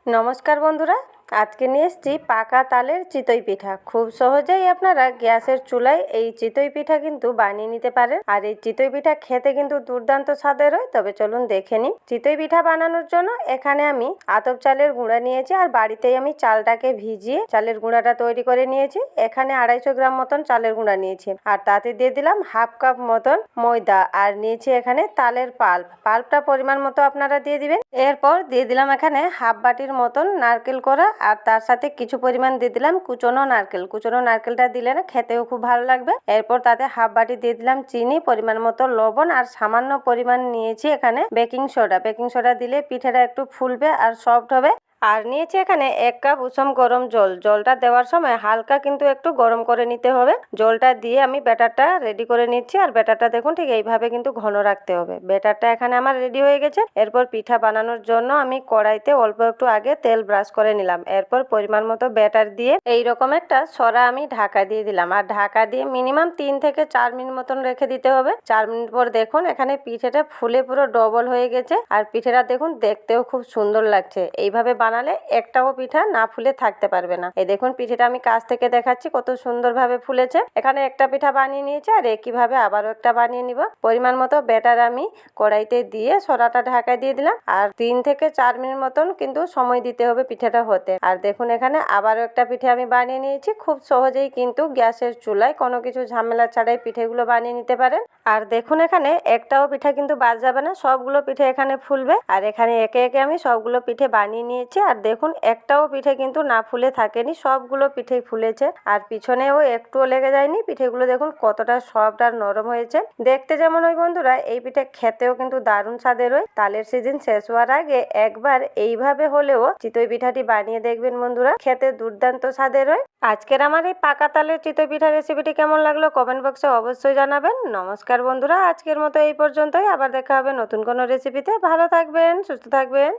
নমস্কার বন্ধুরা, আজকে নিয়ে এসেছি পাকা তালের চিতই পিঠা। খুব সহজেই আপনারা গ্যাসের চুলায় এই চিতই পিঠা কিন্তু বানিয়ে নিতে পারেন। আর এই চিতই পিঠা খেতে কিন্তু দুর্দান্ত স্বাদের হয়। তবে চলুন দেখে নিই। চিতই পিঠা বানানোর জন্য এখানে আমি আতপ চালের গুঁড়া নিয়েছি, আর বাড়িতেই আমি চালটাকে ভিজিয়ে চালের গুঁড়াটা তৈরি করে নিয়েছি। এখানে 250 গ্রাম মতন চালের গুঁড়া নিয়েছি, আর তাতে দিয়ে দিলাম হাফ কাপ মতন ময়দা, আর নিয়েছি এখানে তালের পাল্পটা পরিমাণ মতো আপনারা দিয়ে দিবেন। এরপর দিয়ে দিলাম এখানে হাফ বাটির মতন নারকেল কোড়া, আর তার সাথে কিছু পরিমাণ দিয়ে দিলাম কুচনো নারকেলটা দিলে না খেতেও খুব ভালো লাগবে। এরপর তাতে হাফ বাটি দিয়ে দিলাম চিনি, পরিমাণ মতো লবণ, আর সামান্য পরিমাণ নিয়েছি এখানে বেকিং সোডা দিলে পিঠাটা একটু ফুলবে আর সফট হবে। আর নিয়েছি এখানে 1 কাপ উষম গরম জলটা দেওয়ার সময় হালকা কিন্তু একটু গরম করে নিতে হবে। জলটা দিয়ে আমি ব্যাটারটা রেডি করে নিচ্ছি, আর ব্যাটারটা দেখুন ঠিক এইভাবে কিন্তু ঘন রাখতে হবে। ব্যাটারটা এখানে আমার রেডি হয়ে গেছে। এরপর পিঠা বানানোর জন্য আমি কড়াইতে অল্প একটু আগে তেল ব্রাশ করে নিলাম। এরপর পরিমাণ মতো ব্যাটার দিয়ে এইরকম একটা সরা আমি ঢাকা দিয়ে দিলাম, আর ঢাকা দিয়ে মিনিমাম 3 থেকে 4 মিনিট মতন রেখে দিতে হবে। 4 মিনিট পর দেখুন এখানে পিঠেটা ফুলে পুরো ডবল হয়ে গেছে, আর পিঠেটা দেখুন দেখতেও খুব সুন্দর লাগছে। এইভাবে বানালে একটাও পিঠা না ফুলে থাকতে পারবে না। এই দেখুন পিঠেটা আমি কাছ থেকে দেখাচ্ছি কত সুন্দরভাবে ফুলেছে। এখানে একটা পিঠা বানিয়ে নিয়েছি, আর একইভাবে আবারও একটা বানিয়ে নিব। পরিমাণ মতো ব্যাটার আমি কড়াইতে দিয়ে সরাটা ঢাকা দিয়ে দিলাম, আর 3 থেকে 4 মিনিট মতন কিন্তু সময় দিতে হবে পিঠাটা হতে। আর দেখুন এখানে আবারও একটা পিঠে আমি বানিয়ে নিয়েছি। খুব সহজেই কিন্তু গ্যাসের চুলায় কোনো কিছু ঝামেলা ছাড়াই পিঠেগুলো বানিয়ে নিতে পারেন। আর দেখুন এখানে একটাও পিঠা কিন্তু বাদ যাবে না, সবগুলো পিঠে এখানে ফুলবে। আর এখানে একে একে আমি সবগুলো পিঠে বানিয়ে নিয়েছি, আর দেখুন একটাও পিঠে কিন্তু না ফুলে থাকেনি, সবগুলো পিঠেই ফুলেছে। আর পিছনেও একটুও লেগে যায়নি। পিঠেগুলো দেখুন কতটা সফট আর নরম হয়েছে। দেখতে যেমন ওই বন্ধুরা, এই পিঠে খেতেও কিন্তু দারুণ স্বাদের হয়। তালের সিজন শেষ হওয়ার আগে একবার এইভাবে হলেও চিতই পিঠাটি বানিয়ে দেখবেন বন্ধুরা, খেতে দুর্দান্ত স্বাদের হয়। আজকের আমার এই পাকা তালের চিতই পিঠা রেসিপিটি কেমন লাগলো কমেন্ট বক্সে অবশ্যই জানাবেন। নমস্কার বন্ধুরা, আজকের মতো এই পর্যন্তই। আবার দেখা হবে নতুন কোনো রেসিপিতে। ভালো থাকবেন, সুস্থ থাকবেন।